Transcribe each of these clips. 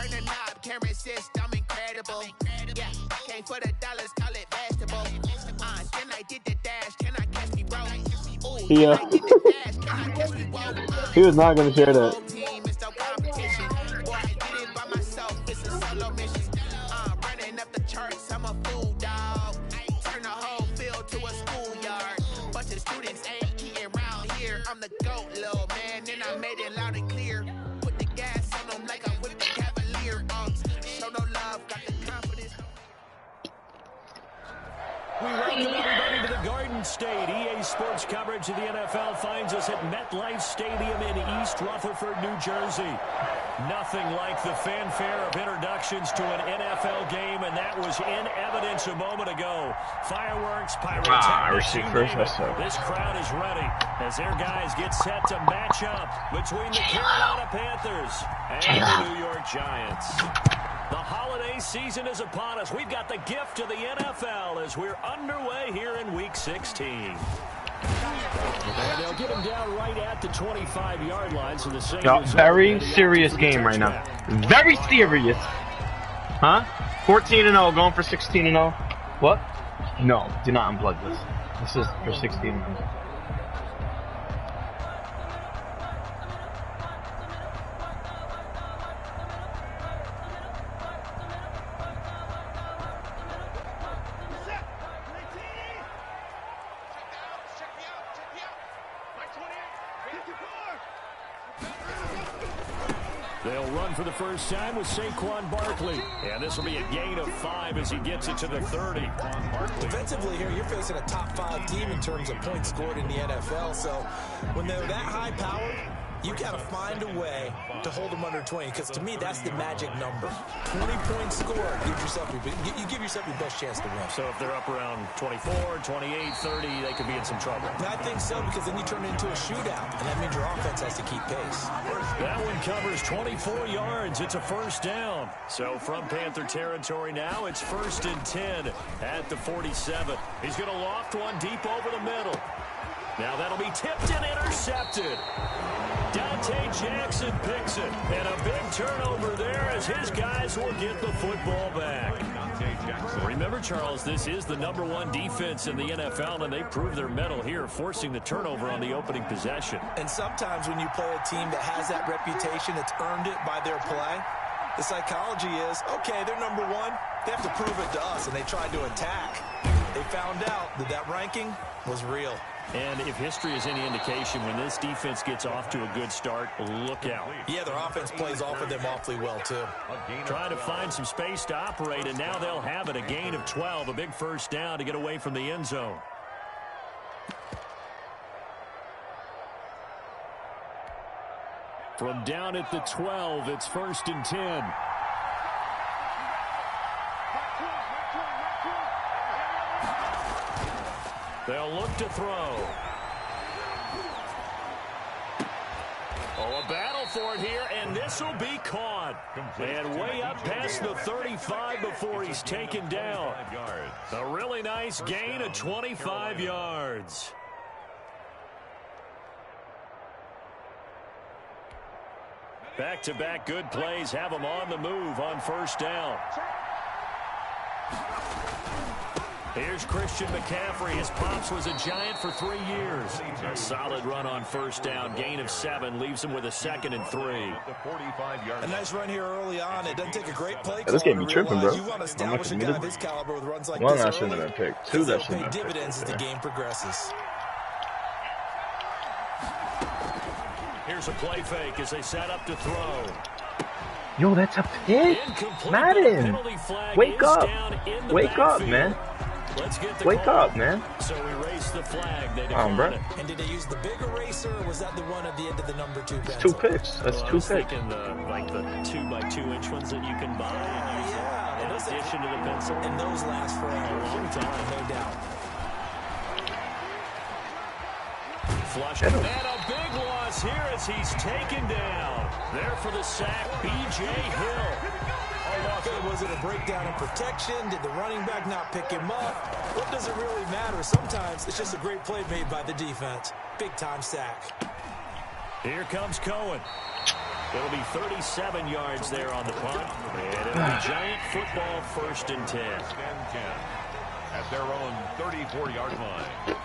turn the knob, can't resist, I'm incredible. Yeah, came for the dollars, call it vegetable. Can I get the dash? Can I catch me, bro? Ooh, can I get the dash? Can I catch me, bro? He was not gonna share that. Team, it's no competition. Boy, I did it by myself, it's a solo mission. Running up the charts, I'm a fool, dog. Turn the whole field to a schoolyard. Bunch of students ain't eating around here. I'm the GOAT, little man, and I made it loud and clear. Put the gas on them like I'm with the Cavalier. Show no love, got the confidence. We welcome everybody to the Garden State. EA Sports coverage of the NFL finds us at MetLife Stadium in East Rutherford, New Jersey. Nothing like the fanfare of introductions to an NFL game, and that was in evidence a moment ago. Fireworks, pyrotechnics, this crowd is ready as their guys get set to match up between the Carolina Panthers and the New York Giants. The holiday season is upon us. We've got the gift of the NFL as we're underway here in Week 16. And they'll get him down right at the 25-yard line. So the very serious game right now. Very serious. Huh? 14-0, going for 16-0. What? No, do not unplug this. This is for 16-0. They'll run for the first time with Saquon Barkley. And this will be a gain of 5 as he gets it to the 30. Defensively here, you're facing a top-5 team in terms of points scored in the NFL. So when they're that high-powered, you got to find a way to hold them under 20, because to me, that's the magic number. 20 points scored, you give yourself your best chance to win. So if they're up around 24, 28, 30, they could be in some trouble. I think so, because then you turn it into a shootout, and that means your offense has to keep pace. That one covers 24 yards. It's a first down. So from Panther territory now, it's 1st and 10 at the 47. He's going to loft one deep over the middle. Now that'll be tipped and intercepted. Dante Jackson picks it. And a big turnover there as his guys will get the football back. Remember, Charles, this is the #1 defense in the NFL, and they prove their mettle here, forcing the turnover on the opening possession. And sometimes when you play a team that has that reputation, it's earned it by their play. The psychology is, okay, they're #1. They have to prove it to us, and they tried to attack. They found out that that ranking was real. And if history is any indication, when this defense gets off to a good start, look out. Yeah, their offense plays off of them awfully well, too. Trying to find some space to operate, and now they'll have it. A gain of 12, a big first down to get away from the end zone. From down at the 12, it's 1st and 10. They'll look to throw. Oh, a battle for it here, and this will be caught. And way up past the 35 before he's taken down. A really nice gain of 25 yards. Back-to-back good plays have him on the move on first down. Here's Christian McCaffrey. His pops was a Giant for 3 years. A solid run on first down. Gain of 7 leaves him with a 2nd and 3. A nice run here early on. It doesn't take a great play. This game be tripping, bro. You want to establish a guy of his caliber with runs like One this that shouldn't have been picked. 2 that shouldn't have been picked. Dividends as the game progresses. Here's a play fake as they set up to throw. Yo, that's a pick. Madden, wake up. Wake up, man. Wake up, man. So erase the flag. Bro. And did they use the big eraser, or was that the one at the end of the number 2 pencil? 2 picks. That's 2 picks. Thinking the 2x2 ones that you can buy. Yeah. In addition to the pencil. And those last for a long time, no doubt. Flush. And a big loss here as he's taken down. There for the sack, B.J. Hill. Was it a breakdown in protection? Did the running back not pick him up? What does it really matter? Sometimes it's just a great play made by the defense. Big-time sack. Here comes Cohen. It'll be 37 yards there on the punt. And it'll be Giant football 1st and 10. At their own 34-yard line.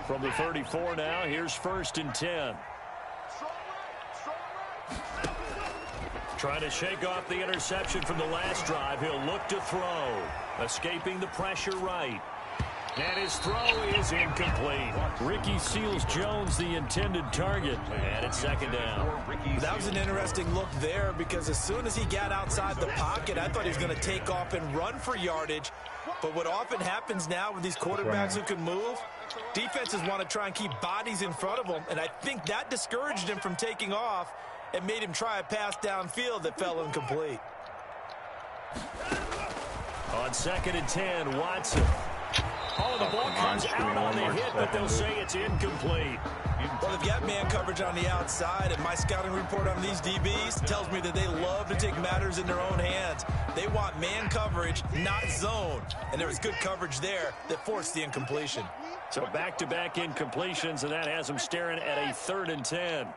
From the 34 now, here's 1st and 10. Trying to shake off the interception from the last drive. He'll look to throw. Escaping the pressure right. And his throw is incomplete. Ricky Seals-Jones, the intended target. And it's 2nd down. That was an interesting look there because as soon as he got outside the pocket, I thought he was going to take off and run for yardage. But what often happens now with these quarterbacks who can move, defenses want to try and keep bodies in front of them. And I think that discouraged him from taking off and made him try a pass downfield that fell incomplete. On 2nd and 10, Watson. Oh, the ball comes out on the hit, but they'll say it's incomplete. Well, they've got man coverage on the outside, and my scouting report on these DBs tells me that they love to take matters in their own hands. They want man coverage, not zone. And there was good coverage there that forced the incompletion. So back-to-back incompletions, and that has them staring at a 3rd and 10.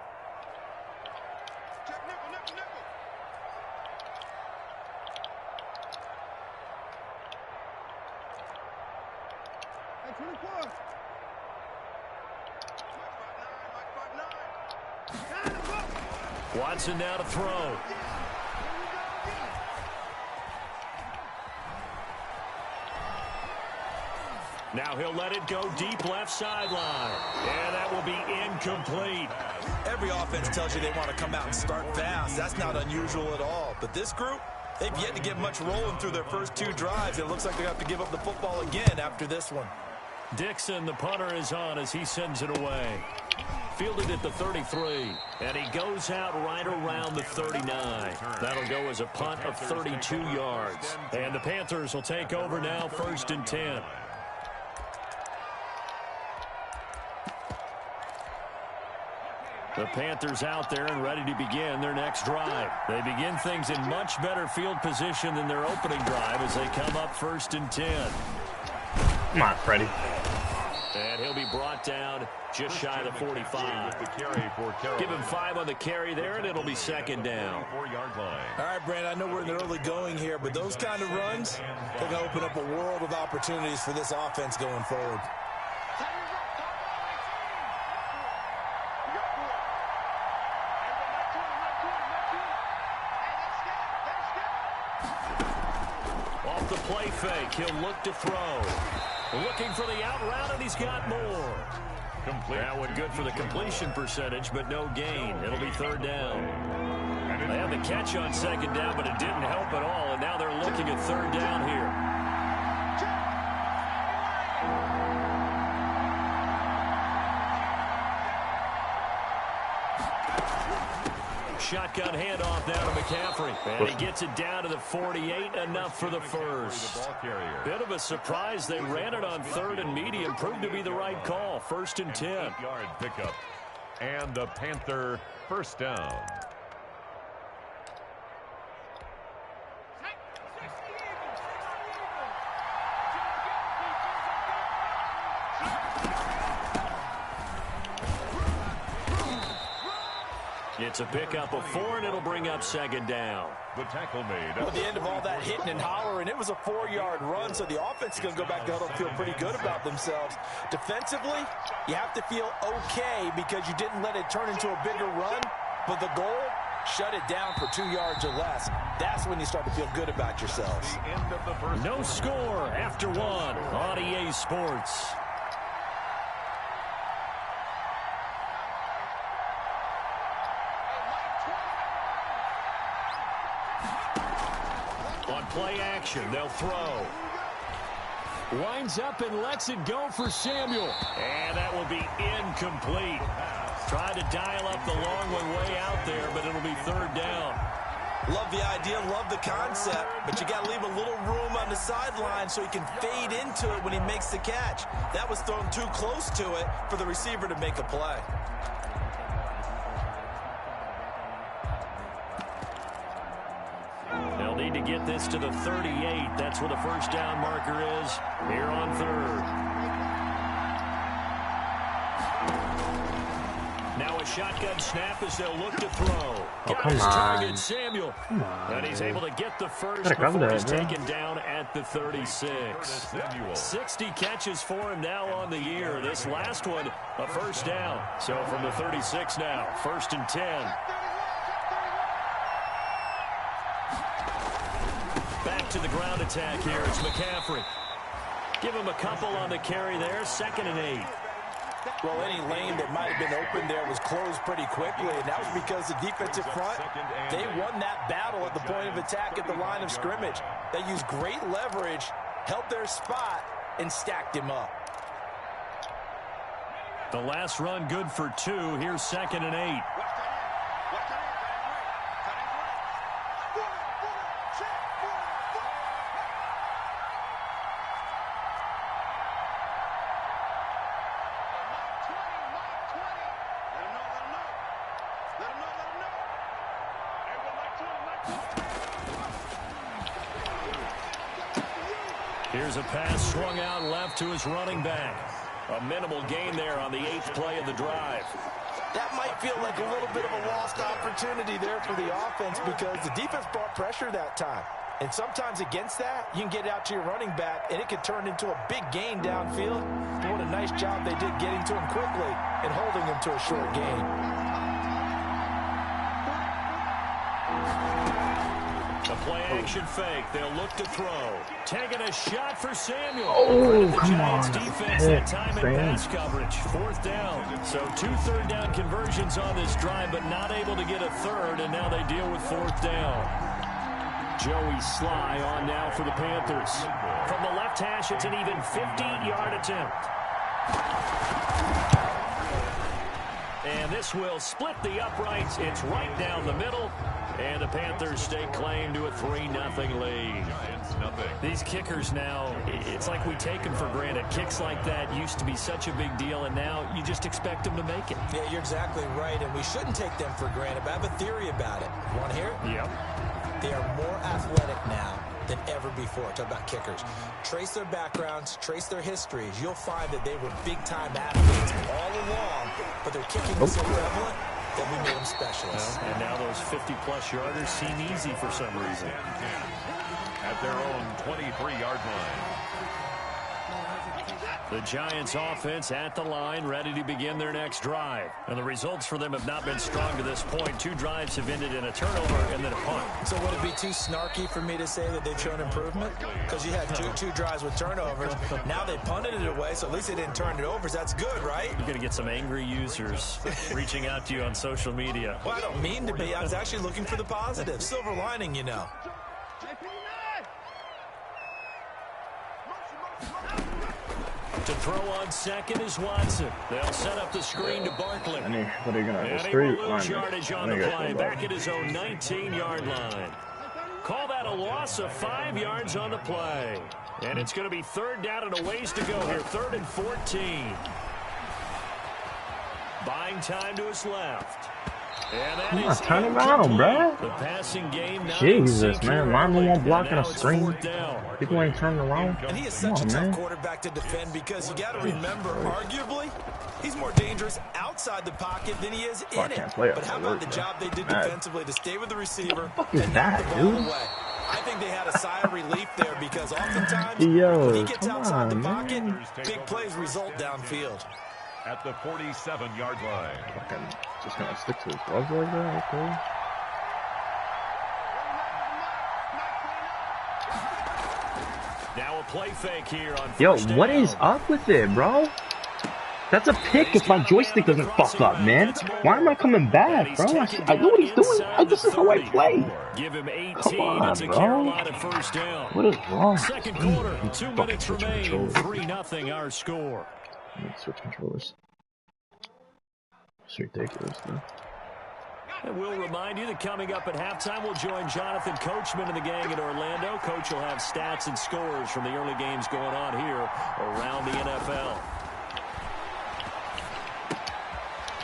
Watson now to throw. Now he'll let it go deep left sideline. And that will be incomplete. Every offense tells you they want to come out and start fast. That's not unusual at all. But this group, they've yet to get much rolling through their first 2 drives. It looks like they have to give up the football again after this one. Dixon, the punter, is on as he sends it away. Fielded at the 33, and he goes out right around the 39. That'll go as a punt of 32 yards. And the Panthers will take over now, 1st and 10. The Panthers out there and ready to begin their next drive. They begin things in much better field position than their opening drive as they come up 1st and 10. Come on, Freddie. And he'll be brought down just shy of the 45. Give him 5 on the carry there, and it'll be 2nd down. 4-yard line. All right, Brand, I know we're in the early going here, but those kind of runs, they're going to open up a world of opportunities for this offense going forward. Off the play fake, he'll look to throw. Looking for the out route, and he's got more. Complete. That one good for the completion percentage, but no gain. It'll be 3rd down. They had the catch on 2nd down, but it didn't help at all, and now they're looking at 3rd down here. Shotgun handoff down to McCaffrey. And he gets it down to the 48, enough for the first. Bit of a surprise. They ran it on 3rd and medium. Proved to be the right call. 1st and 10. 8-yard pickup. And the Panther 1st down. It's a pickup of 4, and it'll bring up 2nd down. The tackle made. Well, at the end of all that hitting and hollering, it was a 4-yard run, so the offense is going to go back to huddle and feel pretty good about themselves. Defensively, you have to feel okay because you didn't let it turn into a bigger run, but the goal, shut it down for 2 yards or less. That's when you start to feel good about yourselves. No score after 1 on EA Sports. On play action, they'll throw. Winds up and lets it go for Samuel. And that will be incomplete. Tried to dial up the long one way out there, but it'll be 3rd down. Love the idea, love the concept, but you got to leave a little room on the sideline so he can fade into it when he makes the catch. That was thrown too close to it for the receiver to make a play. They'll need to get this to the 38. That's where the 1st down marker is here on 3rd. Now a shotgun snap as they'll look to throw. Oh, Got his come target, on. Samuel. Come on, And he's able to get the first Gotta cover before that, he's bro. taken down at the 36. 60 catches for him now on the year. This last one, a first down. So from the 36 now, 1st and 10. Back to the ground attack here. It's McCaffrey. Give him a couple on the carry there. 2nd and 8. Well, any lane that might have been open there was closed pretty quickly, and that was because the defensive front, they won that battle at the point of attack at the line of scrimmage. They used great leverage, held their spot, and stacked him up. The last run good for 2. Here's 2nd and 8. Here's a pass swung out left to his running back. A minimal gain there on the 8th play of the drive. That might feel like a little bit of a lost opportunity there for the offense because the defense brought pressure that time. And sometimes against that, you can get out to your running back, and it could turn into a big gain downfield. But what a nice job they did getting to him quickly and holding him to a short gain. The play-action fake. They'll look to throw. Taking a shot for Samuel. Oh, the come Giants on. defense that time in pass coverage. 4th down. So 2 third-down conversions on this drive, but not able to get a third, and now they deal with 4th down. Joey Sly on now for the Panthers. From the left hash, it's an even 50-yard attempt. And this will split the uprights. It's right down the middle. And the Panthers stake claim to a 3-0 lead. These kickers now, it's like we take them for granted. Kicks like that used to be such a big deal, and now you just expect them to make it. Yeah, you're exactly right, and we shouldn't take them for granted. But I have a theory about it. Want to hear it? Yep. They are more athletic now than ever before. Talk about kickers. Trace their backgrounds, trace their histories. You'll find that they were big-time athletes all along, but their kicking was so prevalent that we made them specialists. And now those 50-plus yarders seem easy for some reason. At their own 23-yard line. The Giants offense at the line, ready to begin their next drive. And the results for them have not been strong to this point. 2 drives have ended in a turnover and then a punt. So would it be too snarky for me to say that they've shown improvement? Because you had two drives with turnovers. Now they punted it away, so at least they didn't turn it over. So that's good, right? You're going to get some angry users reaching out to you on social media. Well, I don't mean to be. I was actually looking for the positive. Silver lining, you know. To throw on 2nd is Watson. They'll set up the screen to Barkley. What are you going And to he street? will lose yardage on the play, back at his own 19-yard line. Call that a loss of 5 yards on the play. And it's going to be 3rd down and a ways to go here, 3rd and 14. Buying time to his left. Come on, turn around, bro. The passing game. Jesus, man. Lineman won't block on a screen. People ain't turning around. And he is such a tough quarterback to defend because you got to remember, arguably, he's more dangerous outside the pocket than he is in it. But how about the job they did defensively to stay with the receiver and knock the ball away? I think they had a sigh of relief there because oftentimes when he gets outside the pocket, big plays result downfield. At the 47-yard line. Fucking just gonna stick to his gloves like that, okay? Now a play fake here on Yo, first what down. is up with it, bro? That's a pick if my joystick doesn't fuck up, man. Why am I coming back, bro? I know what he's doing. This is how I play. Give him 18. Come on, It's a bro. Carolina first down. What is wrong? Second quarter, 2 minutes remain. 3-0 our score. Let's switch controllers. It's ridiculous, man. And we'll remind you that coming up at halftime, we'll join Jonathan Coachman and the gang in Orlando. Coach will have stats and scores from the early games going on here around the NFL.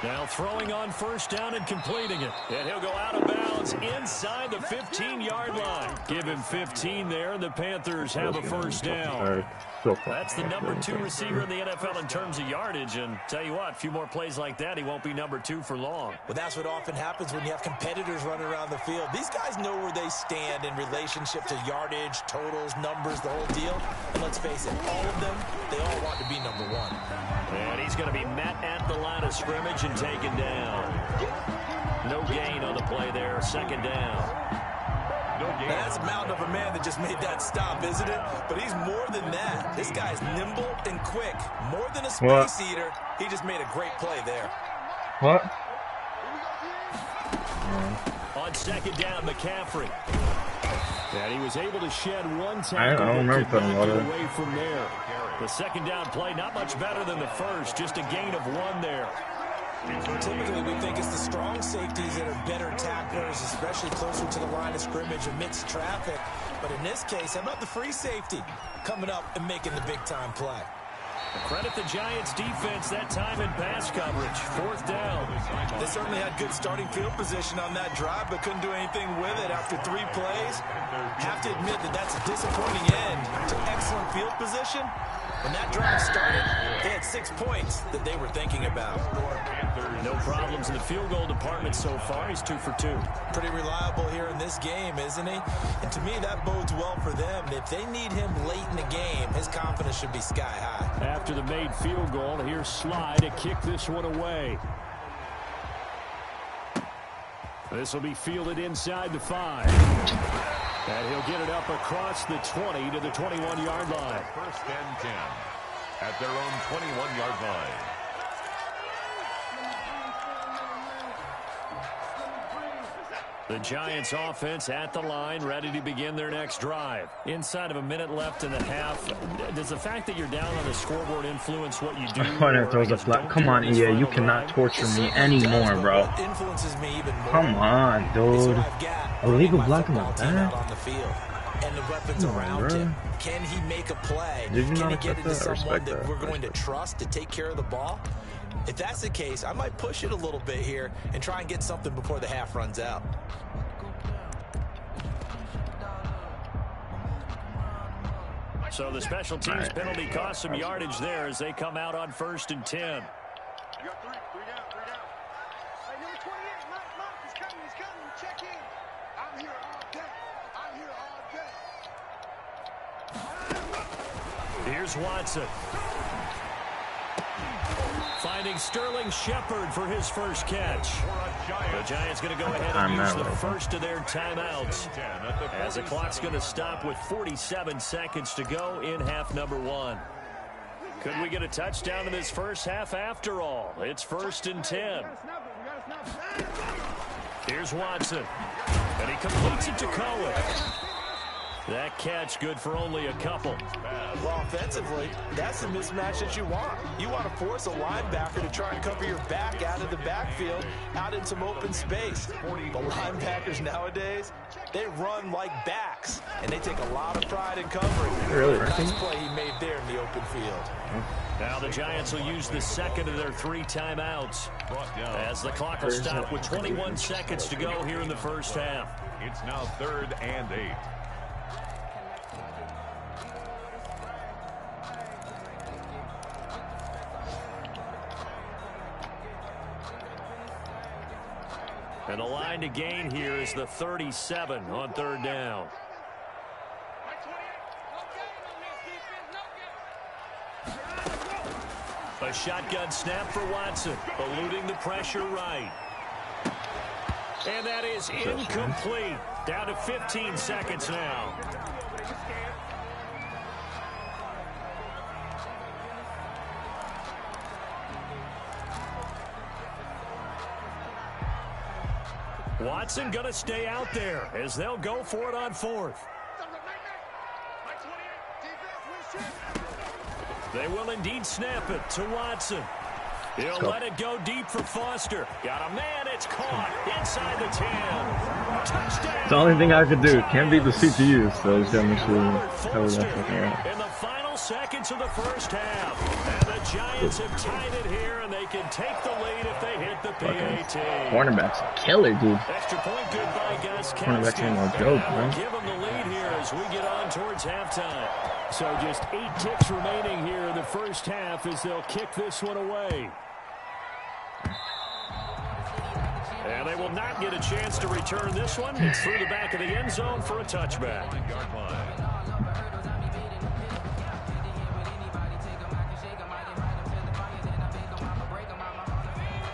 Now throwing on first down and completing it. And he'll go out of bounds. inbounds inside the 15-yard line. Give him 15 there, and the Panthers have a first down. That's the number 2 receiver in the NFL in terms of yardage, and tell you what, a few more plays like that, he won't be number 2 for long. Well, that's what often happens when you have competitors running around the field. These guys know where they stand in relationship to yardage, totals, numbers, the whole deal. And let's face it, all of them, they all want to be number 1. And he's going to be met at the line of scrimmage and taken down. No gain on the play there, second down. Now, that's a mountain of a man that just made that stop, isn't it? But he's more than that. This guy's nimble and quick. More than a space eater. He just made a great play there. What? On second down, McCaffrey. And he was able to shed one tackle. I don't remember putting away from there. The second down play, not much better than the first. Just a gain of 1 there. Typically, we think it's the strong safeties that are better tacklers, especially closer to the line of scrimmage amidst traffic. But in this case, how about the free safety coming up and making the big-time play? Credit the Giants' defense that time in pass coverage. Fourth down. They certainly had good starting field position on that drive, but couldn't do anything with it after 3 plays. Have to admit that that's a disappointing end to excellent field position. When that drive started, they had 6 points that they were thinking about. No problems in the field goal department so far. He's 2 for 2. Pretty reliable here in this game, isn't he? And to me, that bodes well for them. If they need him late in the game, his confidence should be sky high. After the made field goal, here's Sly to kick this one away. This will be fielded inside the 5. And he'll get it up across the 20 to the 21-yard line. First and 10 at their own 21-yard line. The Giants offense at the line, ready to begin their next drive. Inside of a minute left in the half, does the fact that you're down on the scoreboard influence what you do? Throws a flat. Come on, EA, you cannot torture me anymore, bro. Come on, dude. Illegal blocking like that? And the weapons around him. Can he make a play? Can he get into someone that we're going to trust to take care of the ball? If that's the case, I might push it a little bit here and try and get something before the half runs out. So the special teams penalty cost some yardage there as they come out on 1st and 10. You got 3 down. Hey, number 28, Mark, he's coming, check in. I'm here all day. Here's Watson. Finding Sterling Shepard for his first catch. The Giants going to go ahead and use the first of their timeouts, as the clock's going to stop with 47 seconds to go in half number 1. Could we get a touchdown in this first half after all? It's 1st and 10. Here's Watson. And he completes it to Cohen. That catch good for only a couple. Well, offensively, that's the mismatch that you want. You want to force a linebacker to try and cover your back out of the backfield, out in some open space. The linebackers nowadays, they run like backs, and they take a lot of pride in covering. Really? Nice play he made there in the open field. Now the Giants will use the second of their 3 timeouts, as the clock will stop with 21 seconds to go here in the first half. It's now 3rd and 8. And the line to gain here is the 37 on 3rd down. A shotgun snap for Watson, eluding the pressure right. And that is incomplete. Down to 15 seconds now. Watson going to stay out there as they'll go for it on 4th. They will indeed snap it to Watson. He'll let it go deep for Foster. Got a man, it's caught inside the 10. Touchdown. It's the only thing I could do. Can't beat the CPU, so he's got to make sure Foster in the final seconds of the first half. And the the Giants have tied it here, and they can take the lead if they hit the PAT. Cornerback's a killer, dude. Extra point good by Gus Cornerback's ain't no joke, We'll man. give them the lead here as we get on towards halftime. So just 8 ticks remaining here in the first half as they'll kick this one away. And they will not get a chance to return this one. It's through the back of the end zone for a touchback.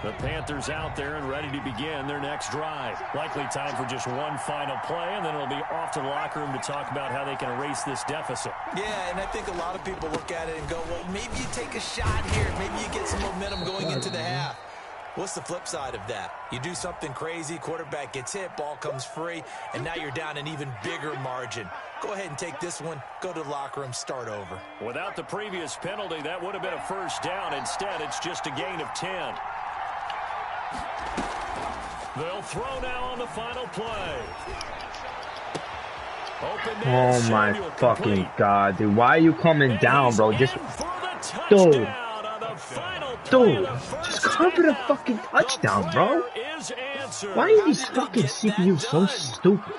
The Panthers out there and ready to begin their next drive. Likely time for just one final play, and then it'll be off to the locker room to talk about how they can erase this deficit. Yeah, and I think a lot of people look at it and go, well, maybe you take a shot here. Maybe you get some momentum going into the half. What's the flip side of that? You do something crazy, quarterback gets hit, ball comes free, and now you're down an even bigger margin. Go ahead and take this one, go to the locker room, start over. Without the previous penalty, that would have been a first down. Instead, it's just a gain of 10. They'll throw now on the final play. Oh my fucking god, dude. Why are you coming down, bro? Just dude, just cover the fucking touchdown, bro. Why are these fucking CPUs so stupid?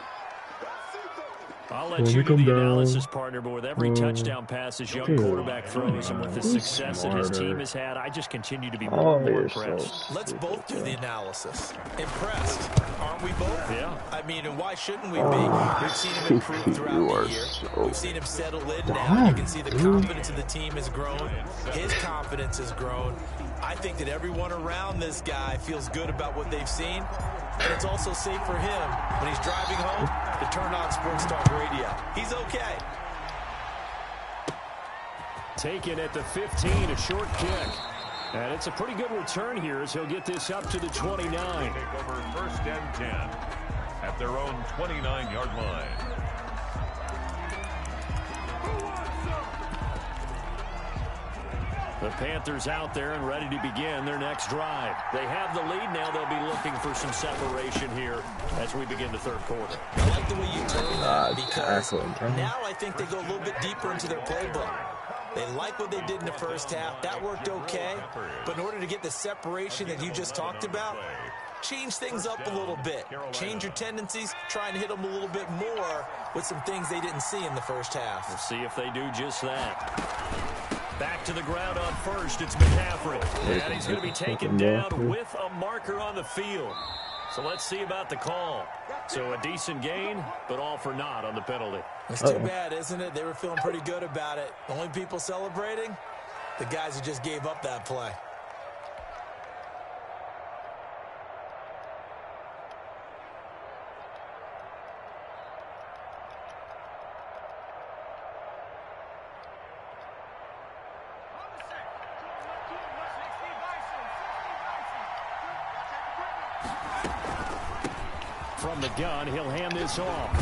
I'll let you do the analysis, partner, but with every touchdown pass his young quarterback throws and with the success that his team has had, I just continue to be more and more impressed. Let's both do the analysis. Impressed, aren't we both? Yeah. I mean, and why shouldn't we be? We've seen him improve throughout the year. We've seen him settle in now. You can see the confidence of the team has grown. His confidence has grown. I think that everyone around this guy feels good about what they've seen. And it's also safe for him when he's driving home to turn on Sports Talk Radio. He's okay. Taken at the 15, a short kick. And it's a pretty good return here as he'll get this up to the 29. Take over first and 10 at their own 29-yard line. The Panthers out there and ready to begin their next drive. They have the lead now. They'll be looking for some separation here as we begin the third quarter. I like the way you turn that because now I think they go a little bit deeper into their playbook. They like what they did in the first half. That worked okay. But in order to get the separation that you just talked about, change things up a little bit. Change your tendencies. Try and hit them a little bit more with some things they didn't see in the first half. We'll see if they do just that. Back to the ground on first, it's McCaffrey. And he's going to be taken down with a marker on the field. So let's see about the call. So a decent gain, but all for naught on the penalty. It's too bad, isn't it? They were feeling pretty good about it. The only people celebrating, the guys who just gave up that play. From the gun, he'll hand this off.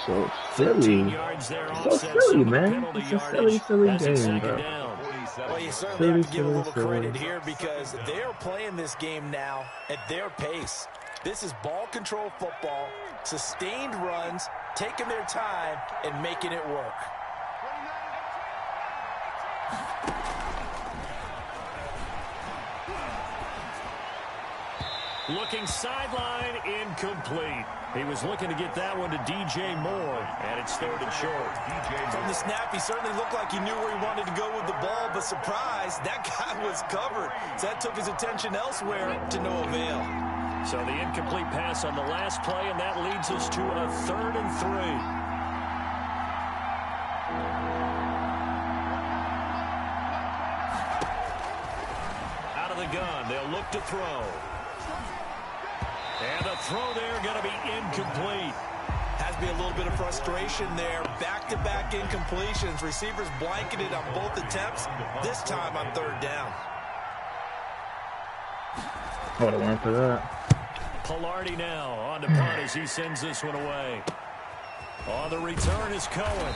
So silly. So silly, man. It's a silly game, bro. Well, you certainly have to give a little credit here because they're playing this game now at their pace. This is ball control football, sustained runs, taking their time, and making it work. Looking sideline, incomplete. He was looking to get that one to DJ Moore, and it's third and short. From the snap, he certainly looked like he knew where he wanted to go with the ball, but surprise, that guy was covered. So that took his attention elsewhere to no avail. So the incomplete pass on the last play, and that leads us to a 3rd and 3. Gun. They'll look to throw. And the throw there going to be incomplete. Has to be a little bit of frustration there. Back-to-back incompletions. Receivers blanketed on both attempts. This time on 3rd down. I would have went for that. Palardy now on the punt as he sends this one away. On the return is Cohen.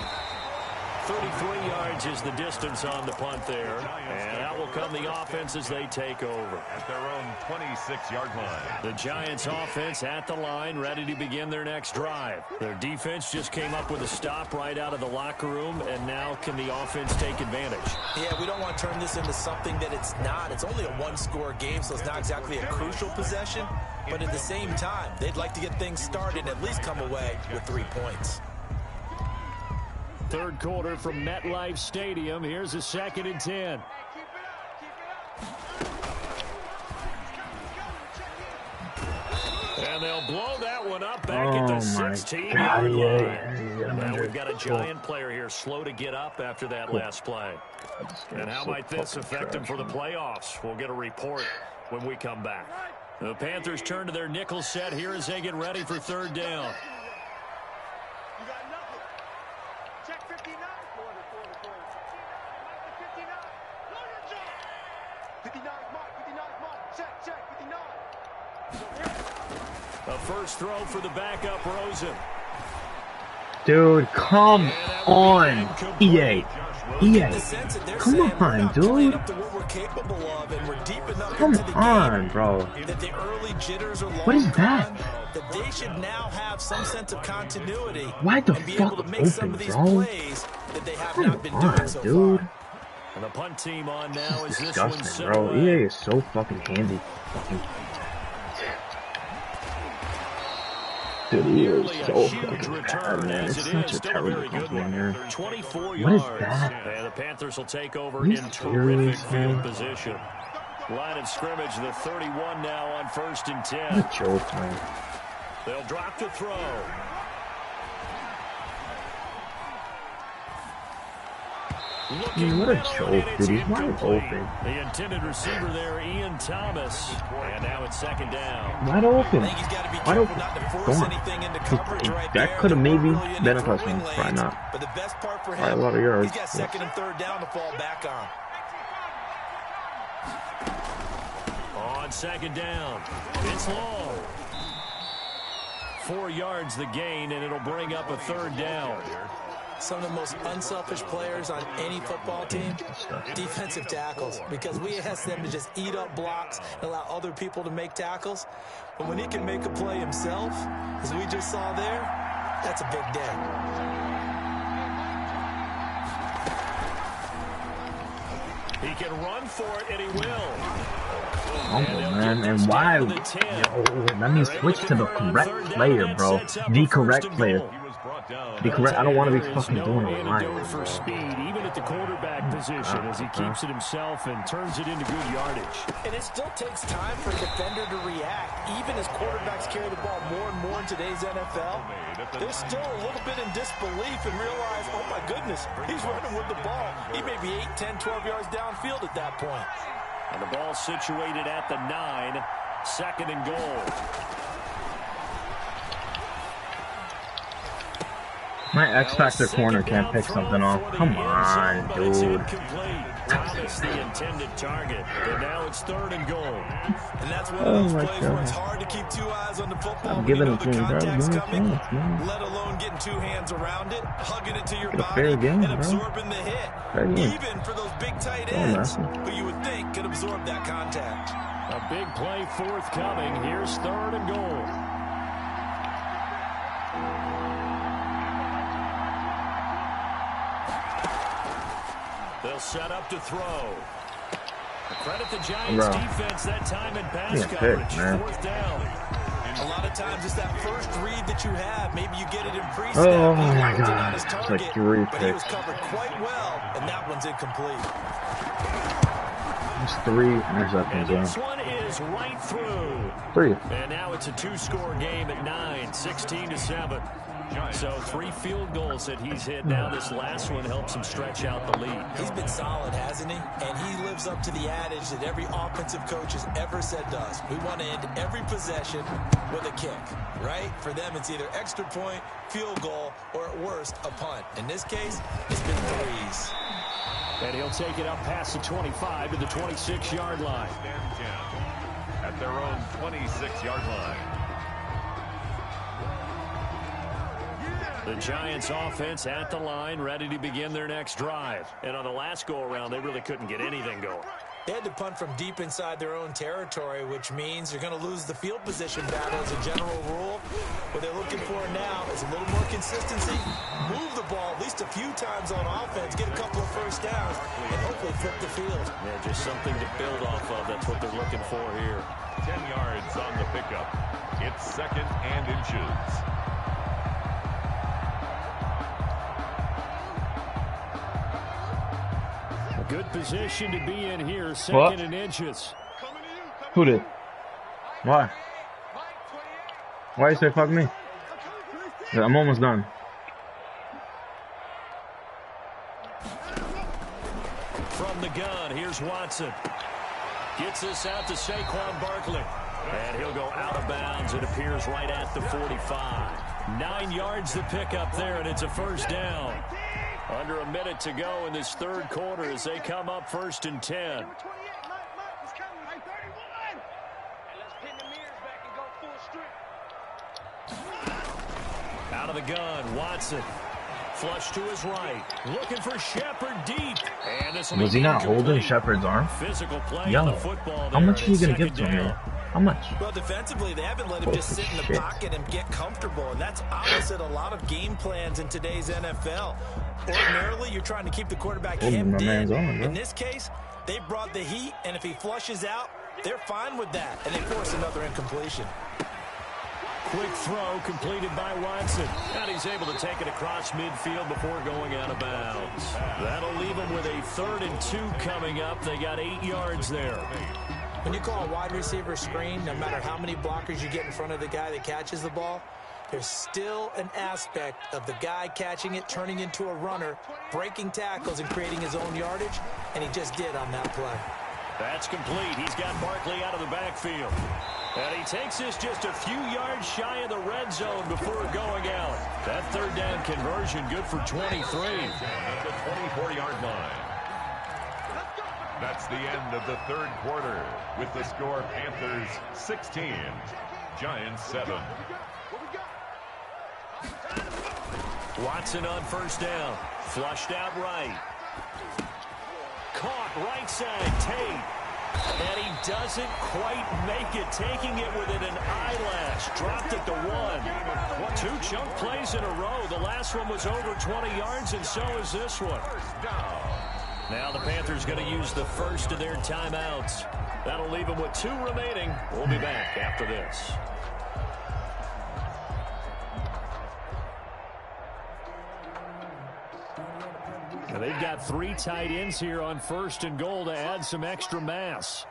33 yards is the distance on the punt there. And that will come the offense as they take over. At their own 26-yard line. The Giants offense at the line, ready to begin their next drive. Their defense just came up with a stop right out of the locker room, and now can the offense take advantage? Yeah, we don't want to turn this into something that it's not. It's only a one-score game, so it's not exactly a crucial possession. But at the same time, they'd like to get things started and at least come away with 3 points. Third quarter from MetLife Stadium. Here's a 2nd and 10. And they'll blow that one up back at the 16-yard line. Now we've got a Giant player here slow to get up after that last play. And how might this affect him for the playoffs? We'll get a report when we come back. The Panthers turn to their nickel set here as they get ready for 3rd down. You got nothing. Check 59. 59. Know your job. 59 mark. 59 mark. Check 59. A first throw for the backup, Rosen. Dude, come on, EA. EA, come on, dude. Come on, bro. What is that? That they should now have some sense of continuity. Why the fuck open, bro? Come on, dude. And the punt team on now as this Disgusting, one's bro. EA is so fucking handy. Dude, he is so fucking bad, man. It's such a terrible company here. 24 What is yards. that? And the Panthers will take over Are you in terrific serious, field man? position. Line of scrimmage, the 31 now on 1st and 10. What a joke, man. They'll drop to throw. Dude, what a joke, dude. He's wide open. The intended receiver there, Ian Thomas. And now it's 2nd down. Wide open. I think he's got to be Wide careful open. not to force Go on. anything into coverage right That there. could have maybe Really been a into touchdown. throwing Probably lanes. not. But the best part for Probably him, a lot of yards. he's got 2nd and 3rd down to fall back on. On 2nd down, it's long. 4 yards the gain, and it'll bring up a 3rd down. Some of the most unselfish players on any football team, defensive tackles, because we ask them to just eat up blocks and allow other people to make tackles. But when he can make a play himself, as we just saw there, that's a big day. He can run for it, and he will. Oh, man, and why? Yo, let me switch to the correct player, bro. The correct player. The correct. I don't want to be fucking doing it online. For speed, even at the quarterback position, as he keeps it himself and turns it into good yardage. And it still takes time for a defender to react. Even as quarterbacks carry the ball more and more in today's NFL, they're still a little bit in disbelief and realize, oh my goodness, he's running with the ball. He may be 8, 10, 12 yards downfield at that point. And the ball situated at the 9, 2nd and goal. My X Factor corner can't pick something off. Come on, dude. Thomas, the intended target. And now it's 3rd and goal. And that's one of those plays where it's hard to keep 2 eyes on the football. I'm giving when it you to know him, the bro. contact's Give it coming, a chance, man. let alone getting 2 hands around it, hugging it to your Get a body, fair game, and bro. absorbing the hit. Fair game. Even for those big tight Come on, ends, Matthew. who you would think could absorb that contact. A big play forthcoming. Here's 3rd and goal. They'll set up to throw. Credit the Giants defense that time in pass coverage. 4th down. A lot of times it's that first read that you have. Maybe you get it in pre-snap. Oh my god. It's like 3 but he was picks. covered quite well, and that one's incomplete. It's 3 interceptions, And yeah. this one is right through. 3. And now it's a 2-score game at 9, 16-7. So 3 field goals that he's hit now. This last one helps him stretch out the lead. He's been solid, hasn't he? And he lives up to the adage that every offensive coach has ever said to us. We want to end every possession with a kick, right? For them, it's either extra point, field goal, or at worst, a punt. In this case, it's been 3s. And he'll take it up past the 25 to the 26-yard line. At their own 26-yard line. The Giants offense at the line, ready to begin their next drive. And on the last go-around, they really couldn't get anything going. They had to punt from deep inside their own territory, which means you're going to lose the field position battle as a general rule. What they're looking for now is a little more consistency, move the ball at least a few times on offense, get a couple of first downs, and hopefully flip the field. Yeah, just something to build off of. That's what they're looking for here. 10 yards on the pickup. It's 2nd and inches. Good position to be in here, 2nd and inches. Who did? Why? Why you say fuck me? Yeah, I'm almost done. From the gun, here's Watson. Gets this out to Saquon Barkley. And he'll go out of bounds. It appears right at the 45. 9 yards to pick up there, and it's a first down. Under a minute to go in this third quarter as they come up 1st and 10. Out of the gun, Watson. Flush to his right. Looking for Shepard deep. And this was he not holding Shepard's arm? Physical play Yo, on the football there. how much are you going to give to him? How much? Well, defensively, they haven't let him just sit in the pocket and get comfortable, and that's opposite a lot of game plans in today's NFL. Ordinarily, you're trying to keep the quarterback hemmed in. In this case, they brought the heat, and if he flushes out, they're fine with that, and they force another incompletion. Quick throw completed by Watson. And he's able to take it across midfield before going out of bounds. That'll leave him with a 3rd and 2 coming up. They got 8 yards there. When you call a wide receiver screen, no matter how many blockers you get in front of the guy that catches the ball, there's still an aspect of the guy catching it, turning into a runner, breaking tackles and creating his own yardage, and he just did on that play. That's complete. He's got Barkley out of the backfield. And he takes this just a few yards shy of the red zone before going out. That 3rd down conversion good for 23. At the 24-yard line. That's the end of the third quarter with the score Panthers 16, Giants 7. Watson on 1st down. Flushed out right. Caught right side, Tate. And he doesn't quite make it, taking it within an eyelash. Dropped at the 1. 2 chunk plays in a row. The last one was over 20 yards, and so is this one. Now the Panthers going to use the first of their timeouts. That'll leave them with 2 remaining. We'll be back after this. Now they've got 3 tight ends here on 1st and goal to add some extra mass.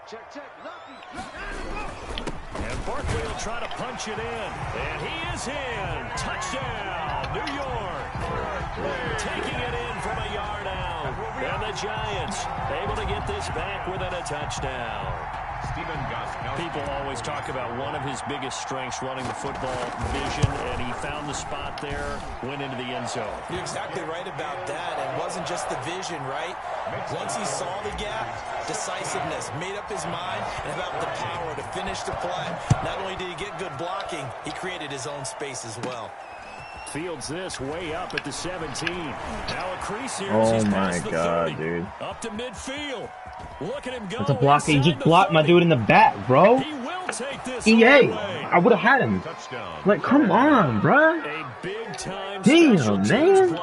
And Barkley will try to punch it in. And he is in. Touchdown, New York. Taking it in from a yard out. And the Giants able to get this back within a touchdown. People always talk about one of his biggest strengths, running the football, vision, and he found the spot there, went into the end zone. You're exactly right about that. It wasn't just the vision, right? Once he saw the gap, decisiveness, made up his mind, and about the power to finish the play. Not only did he get good blocking, he created his own space as well. Fields this way up at the 17. Now a crease here. Oh my God, dude. Up to midfield. Look at him go. That's a block. He just blocked my dude in the back, bro. He will take this EA. I would have had him. Like, come on, bro. A big time damn, man.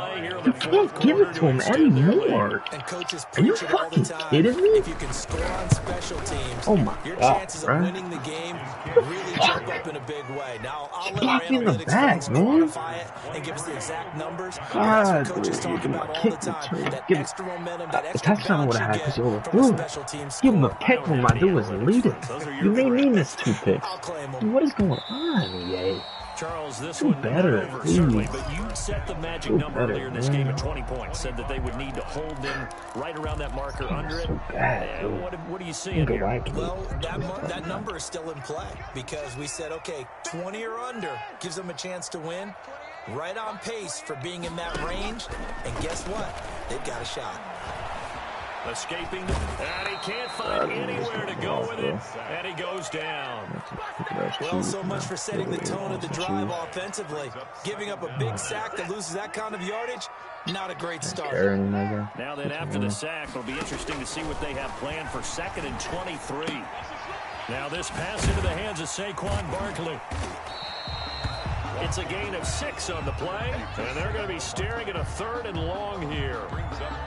You can't give it to him anymore. Are you fucking kidding me? If you can score on special teams, oh my your God, chances bro. of winning the game really jump up in a big way. Now, I'll let our in the analytics back, folks man. quantify it and give us the exact numbers. God, That's what coaches talk dude, about all kick the time. return. That Give extra momentum, that the extra touchdown bounce would have you had because get you from a overthrew. special team Give him a score. pick when my dude was leading. You made me miss 2 picks. I'll claim Dude, them. what is going on, EA? Certainly, this Do one better, over, please. certainly, but you set the magic Do number better, earlier in this man. game at 20 points. Said that they would need to hold them right around that marker under it. So bad, And dude. what are you seeing Go here? back. Well, that number is still in play because we said, okay, 20 or under gives them a chance to win. Right on pace for being in that range. And guess what? They've got a shot. Escaping, and he can't find anywhere to go with it, and he goes down. Well, so much for setting the tone of the drive offensively. Giving up a big sack that loses that kind of yardage, not a great start. Now then, after the sack, it'll be interesting to see what they have planned for 2nd and 23. Now this pass into the hands of Saquon Barkley. It's a gain of 6 on the play, and they're going to be staring at a 3rd and long here.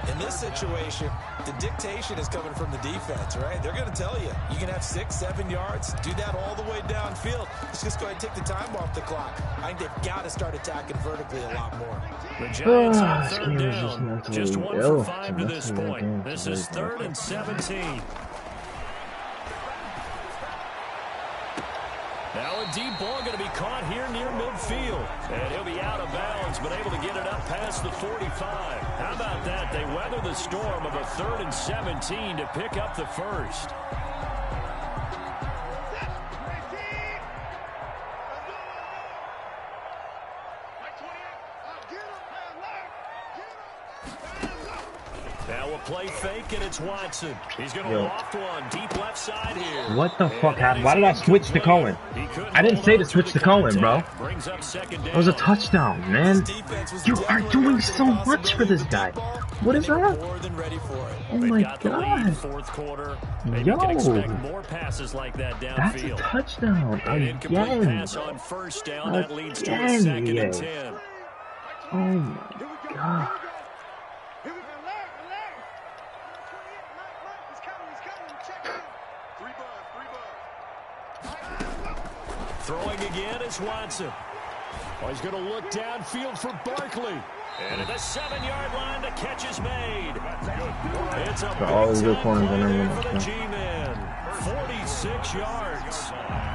In this situation, the dictation is coming from the defense, right? They're going to tell you, you can have 6, 7 yards, do that all the way downfield. Let's just go ahead and take the time off the clock. I think they've got to start attacking vertically a lot more. The Giants on 3rd down, just 1 for 5 to this point. This is 3rd and 17. Now a deep ball going to be caught here near midfield. And he'll be out of bounds, but able to get it up past the 45. How about that? They weather the storm of a 3rd and 17 to pick up the first. Now a play fake, and it's Watson. He's going to loft one deep left side here. What the fuck happened? Why did I switch to Cohen? I didn't say to switch to Cohen, bro. That was a touchdown, man. You are doing so much for this guy. What is wrong? Oh my god. Yo. More passes like that downfield. That's a touchdown. Again. Pass on first down. That leads to a 2nd and 10. Oh my god. Throwing again is Watson. Oh, he's going to look downfield for Barkley. And at the 7-yard line, the catch is made. It's a big time for the G-Men. 46 yards.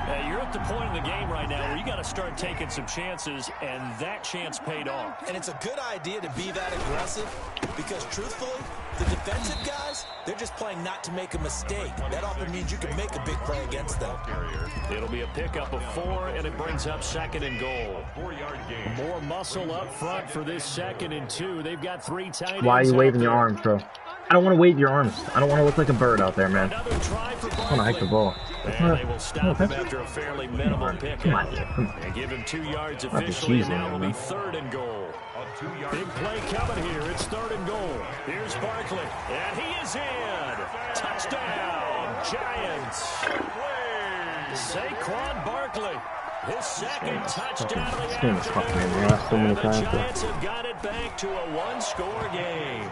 Now, you're at the point in the game right now where you got to start taking some chances, and that chance paid off. And it's a good idea to be that aggressive because, truthfully, the defensive guys, they're just playing not to make a mistake. That often means you can make a big play against them. It'll be a pickup of 4, and it brings up 2nd and goal. 4-yard gain. More muscle up front for this 2nd and 2. They've got 3 tight ends. Why are you waving your arms, bro? I don't want to wave your arms. I don't want to look like a bird out there, man. Another try for I want to hike the ball. And they will stop him after a fairly minimal pickup. And give him 2 yards officially, and now will be 3rd and goal. Big play coming here. It's 3rd and goal. Here's Barkley, and he is in. Touchdown, Giants. Saquon Barkley, his 2nd touchdown of the afternoon. And the Giants have got it back to a 1-score game.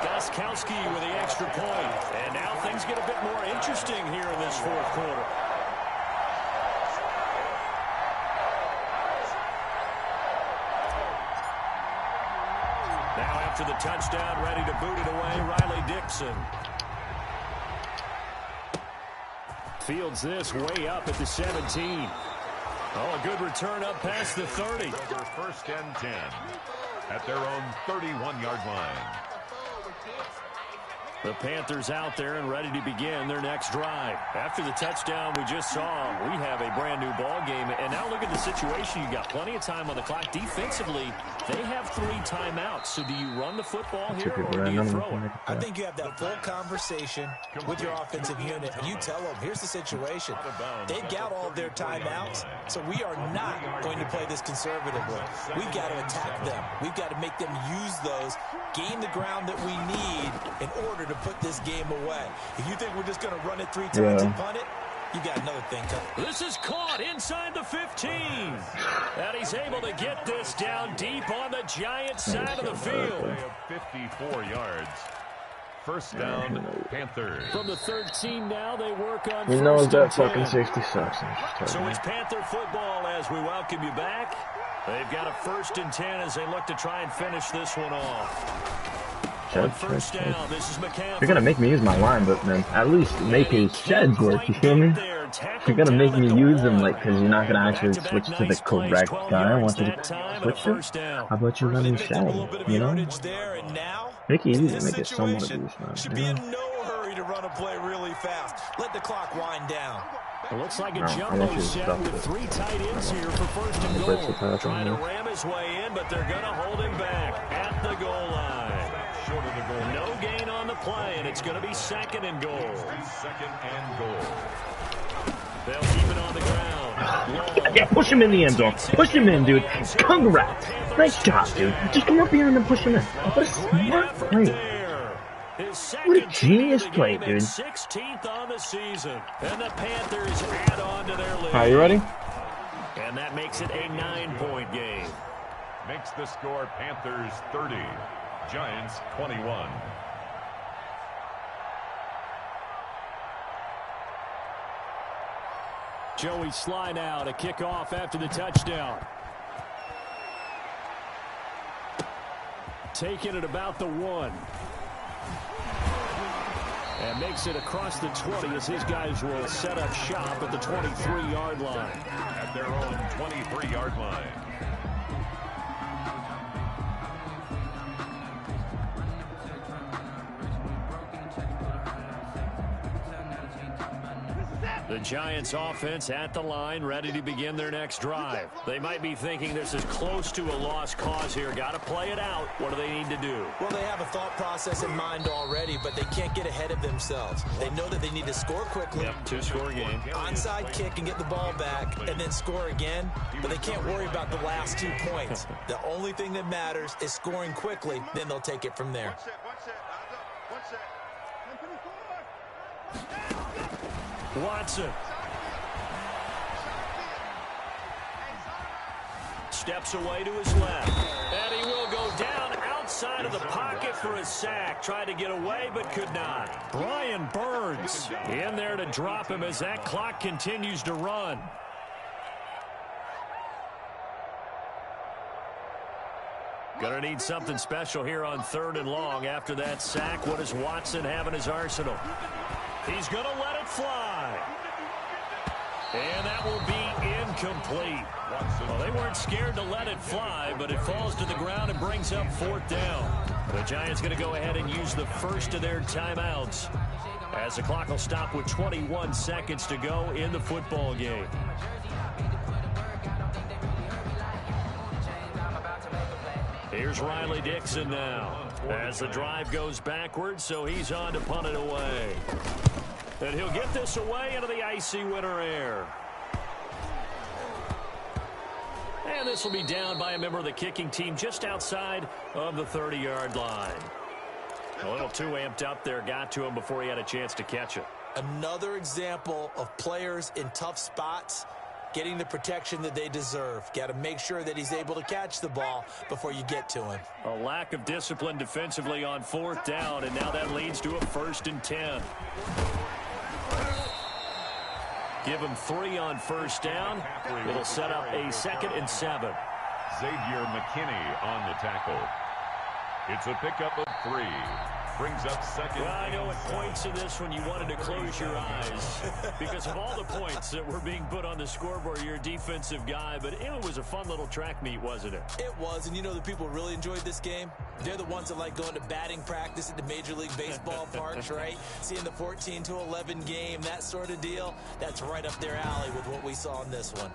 Gostkowski with the extra point. And now things get a bit more interesting here in this 4th quarter. Now after the touchdown, ready to boot it away, Riley Dixon. Fields this way up at the 17. Oh, a good return up past the 30. 1st and 10 at their own 31-yard line. The Panthers out there and ready to begin their next drive. After the touchdown we just saw, we have a brand new ball game. And now look at the situation. You got plenty of time on the clock. Defensively, they have 3 timeouts. So do you run the football here or do you throw it? I think you have that full conversation with your offensive unit. And you tell them, here's the situation. They've got all their timeouts, so we are not going to play this conservatively. We've got to attack them. We've got to make them use those, gain the ground that we need in order to put this game away. If you think we're just going to run it 3 times and punt it, you got another thing coming. This is caught inside the 15. And he's able to get this down deep on the Giants side of the field. 54 yards. 1st down, Panthers. From the 13 now, they work on You know 1st that and 10. fucking 66. So it's Panther football as we welcome you back. They've got a 1st and 10 as they look to try and finish this one off. On 1st down, this is McCaffrey. You're gonna make me use my line, but man, at least make his sheds work, you feel me? You're gonna make me use them, like, because you're not gonna actually switch to the correct guy. I want you to switch it. How about you run his shed, you know? Make it easy to make it somewhat of use, man. Should be in no hurry to run a play really fast. Let the clock wind down. It looks like a jumbo set with 3 tight ends here for 1st and goal. Trying to ram his way in, but they're going to hold him back at the goal line. short of the goal. No gain on the play, and it's going to be 2nd and goal. 2nd and goal. They'll keep it on the ground. Yeah, push him in the end zone. Push him in, dude. Congrats. Nice job, dude. Just come up here and then push him in. What a smart play. What a genius play, dude. 16th on the season, and the Panthers add on to their lead. Are you ready? And that makes it a 9-point game. Makes the score Panthers 30, Giants 21. Joey Sly now to kick off after the touchdown. Taking it about the 1. And makes it across the 20 as his guys will set up shop at the 23-yard line. At their own 23-yard line. The Giants offense at the line, ready to begin their next drive. They might be thinking this is close to a lost cause here. Got to play it out. What do they need to do? Well, they have a thought process in mind already, but they can't get ahead of themselves. They know that they need to score quickly. Yep, 2-score game. Onside kick and get the ball back, and then score again. But they can't worry about the last 2 points. The only thing that matters is scoring quickly. Then they'll take it from there. Watson steps away to his left, and he will go down outside of the pocket for a sack. Tried to get away, but could not. Brian Burns in there to drop him as that clock continues to run. Gonna need something special here on 3rd and long after that sack. What does Watson have in his arsenal? He's going to let it fly. And that will be incomplete. Well, they weren't scared to let it fly, but it falls to the ground and brings up 4th down. The Giants going to go ahead and use the first of their timeouts as the clock will stop with 21 seconds to go in the football game. Here's Riley Dixon now as the drive goes backwards, so he's on to punt it away. And he'll get this away into the icy winter air. And this will be down by a member of the kicking team just outside of the 30-yard line. A little too amped up there, got to him before he had a chance to catch it. Another example of players in tough spots getting the protection that they deserve. Got to make sure that he's able to catch the ball before you get to him. A lack of discipline defensively on 4th down, and now that leads to a 1st and 10. Give him 3 on 1st down. It'll set up a 2nd and 7. Xavier McKinney on the tackle. It's a pickup of 3. Brings up 2nd. Well, I know at points in this when you wanted to close your eyes because of all the points that were being put on the scoreboard. You're a defensive guy, but it was a fun little track meet, wasn't it? It was, and you know the people really enjoyed this game? They're the ones that like going to batting practice at the Major League Baseball parks, right? Seeing the 14-11 game, that sort of deal. That's right up their alley with what we saw in this one.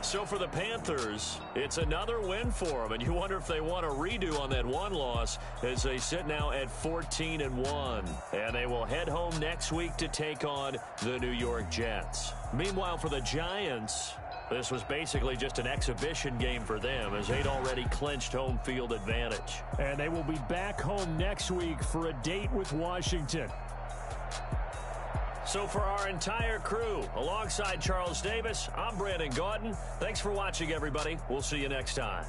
So for the Panthers, it's another win for them, and you wonder if they want a redo on that one loss as they sit now at 14-1. And they will head home next week to take on the New York Jets. Meanwhile, for the Giants, this was basically just an exhibition game for them as they'd already clinched home field advantage. And they will be back home next week for a date with Washington. So for our entire crew, alongside Charles Davis, I'm Brandon Gaudin. Thanks for watching, everybody. We'll see you next time.